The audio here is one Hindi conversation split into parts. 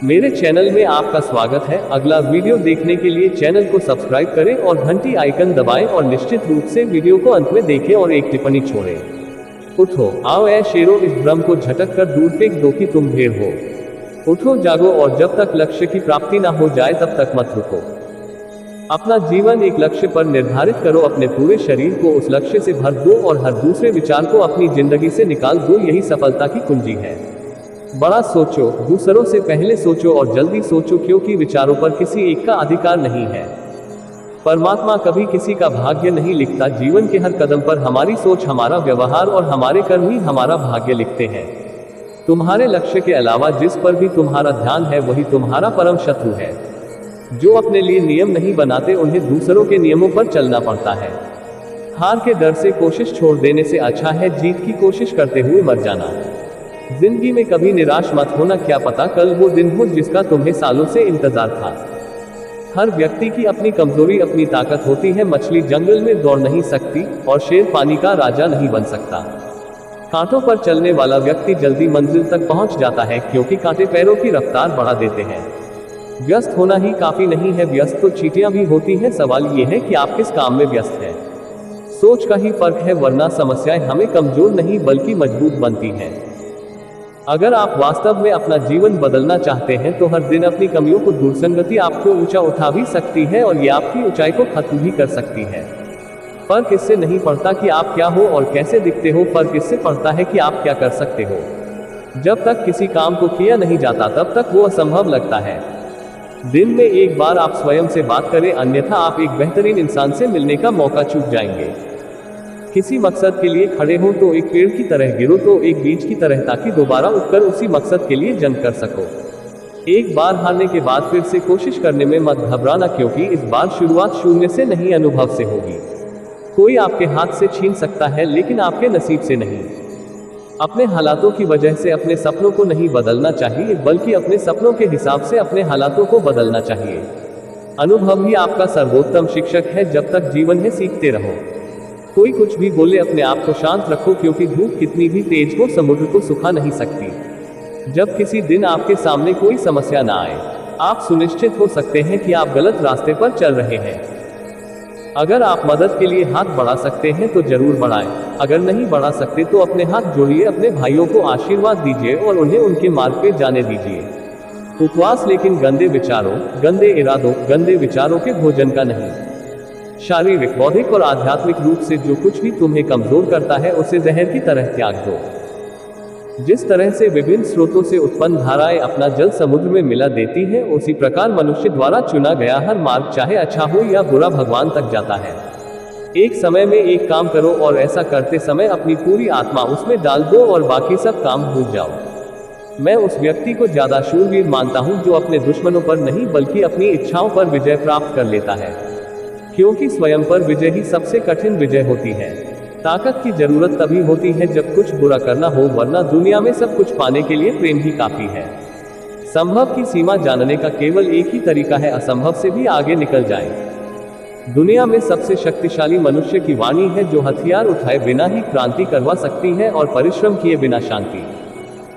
मेरे चैनल में आपका स्वागत है। अगला वीडियो देखने के लिए चैनल को सब्सक्राइब करें और घंटी आइकन दबाएं और निश्चित रूप से वीडियो को अंत में देखें और एक टिप्पणी छोड़ें। उठो, आओ ऐ शेरों, इस भ्रम को झटक कर दूर फेंक दो कि तुम भेड़ हो। उठो, जागो और जब तक लक्ष्य की प्राप्ति ना हो जाए तब तक मत रुको। अपना जीवन एक लक्ष्य पर निर्धारित करो, अपने पूरे शरीर को उस लक्ष्य से भर दो और हर दूसरे विचार को अपनी जिंदगी से निकाल दो। यही सफलता की कुंजी है। बड़ा सोचो, दूसरों से पहले सोचो और जल्दी सोचो, क्योंकि विचारों पर किसी एक का अधिकार नहीं है। परमात्मा कभी किसी का भाग्य नहीं लिखता। जीवन के हर कदम पर हमारी सोच, हमारा व्यवहार और हमारे कर्म ही हमारा भाग्य लिखते हैं। तुम्हारे लक्ष्य के अलावा जिस पर भी तुम्हारा ध्यान है वही तुम्हारा परम शत्रु है। जो अपने लिए नियम नहीं बनाते उन्हें दूसरों के नियमों पर चलना पड़ता है। हार के डर से कोशिश छोड़ देने से अच्छा है जीत की कोशिश करते हुए मर जाना। जिंदगी में कभी निराश मत होना, क्या पता कल वो दिन हो जिसका तुम्हें सालों से इंतजार था। हर व्यक्ति की अपनी कमजोरी, अपनी ताकत होती है। मछली जंगल में दौड़ नहीं सकती और शेर पानी का राजा नहीं बन सकता। कांटों पर चलने वाला व्यक्ति जल्दी मंजिल तक पहुंच जाता है, क्योंकि कांटे पैरों की रफ्तार बढ़ा देते हैं। व्यस्त होना ही काफी नहीं है, व्यस्त तो चींटियां भी होती हैं। सवाल यह है कि आप किस काम में व्यस्त हैं। सोच का ही फर्क है, वरना समस्याएं हमें कमजोर नहीं बल्कि मजबूत बनती हैं। अगर आप वास्तव में अपना जीवन बदलना चाहते हैं तो हर दिन अपनी कमियों को दूर संगति आपको ऊंचा उठा भी सकती है और ये आपकी ऊंचाई को खत्म भी कर सकती है। फर्क इससे नहीं पड़ता कि आप क्या हो और कैसे दिखते हो, फर्क इससे पड़ता है कि आप क्या कर सकते हो। जब तक किसी काम को किया नहीं जाता तब तक वो असंभव लगता है। दिन में एक बार आप स्वयं से बात करें, अन्यथा आप एक बेहतरीन इंसान से मिलने का मौका चूक जाएंगे। किसी मकसद के लिए खड़े हो तो एक पेड़ की तरह गिरो तो एक बीज की तरह, ताकि दोबारा उठकर उसी मकसद के लिए जंग कर सको। एक बार हारने के बाद फिर से कोशिश करने में मत घबराना, क्योंकि इस बार शुरुआत शून्य से नहीं, अनुभव से होगी। कोई आपके हाथ से छीन सकता है लेकिन आपके नसीब से नहीं। अपने हालातों की वजह से अपने सपनों को नहीं बदलना चाहिए, बल्कि अपने सपनों के हिसाब से अपने हालातों को बदलना चाहिए। अनुभव ही आपका सर्वोत्तम शिक्षक है। जब तक जीवन है सीखते रहो। कोई कुछ भी बोले, अपने आप को शांत रखो, क्योंकि धूप कितनी भी तेज हो समुद्र को सुखा नहीं सकती। जब किसी दिन आपके सामने कोई समस्या ना आए, आप सुनिश्चित हो सकते हैं कि आप गलत रास्ते पर चल रहे हैं। अगर आप मदद के लिए हाथ बढ़ा सकते हैं तो जरूर बढ़ाएं। अगर नहीं बढ़ा सकते तो अपने हाथ जोड़िए, अपने भाइयों को आशीर्वाद दीजिए और उन्हें उनके मार्ग पे जाने दीजिए। उपवास लेकिन गंदे विचारों, गंदे इरादों, गंदे विचारों के भोजन का नहीं। शारीरिक, बौद्धिक और आध्यात्मिक रूप से जो कुछ भी तुम्हें कमजोर करता है उसे जहर की तरह त्याग दो। जिस तरह से विभिन्न स्रोतों से उत्पन्न धाराएं अपना जल समुद्र में मिला देती हैं, उसी प्रकार मनुष्य द्वारा चुना गया हर मार्ग, चाहे अच्छा हो या बुरा, भगवान तक जाता है। एक समय में एक काम करो और ऐसा करते समय अपनी पूरी आत्मा उसमें डाल दो और बाकी सब काम भूल जाओ। मैं उस व्यक्ति को ज्यादा शूरवीर मानता हूं जो अपने दुश्मनों पर नहीं बल्कि अपनी इच्छाओं पर विजय प्राप्त कर लेता है, क्योंकि स्वयं पर विजय ही सबसे कठिन विजय होती है। ताकत की जरूरत तभी होती है जब कुछ बुरा करना हो, वरना दुनिया में सब कुछ पाने के लिए प्रेम ही काफी है। संभव की सीमा जानने का केवल एक ही तरीका है, असंभव से भी आगे निकल जाए। दुनिया में सबसे शक्तिशाली मनुष्य की वाणी है, जो हथियार उठाए बिना ही क्रांति करवा सकती है और परिश्रम किए बिना शांति।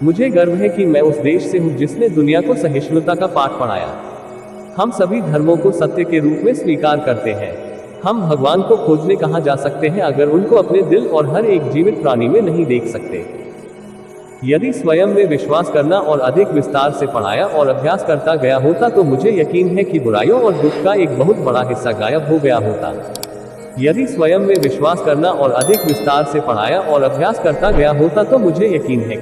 मुझे गर्व है कि मैं उस देश से हूँ जिसने दुनिया को सहिष्णुता का पाठ पढ़ाया। हम सभी धर्मों को सत्य के रूप में स्वीकार करते हैं। हम भगवान को खोजने कहाँ जा सकते हैं अगर उनको अपने दिल और हर एक जीवित प्राणी में नहीं देख सकते। यदि स्वयं में विश्वास करना और अधिक विस्तार से पढ़ाया और अभ्यास करता गया होता तो मुझे यकीन है कि बुराइयों और दुख का एक बहुत बड़ा हिस्सा गायब हो गया होता। यदि स्वयं में विश्वास करना और अधिक विस्तार से पढ़ाया और अभ्यास करता गया होता तो मुझे यकीन है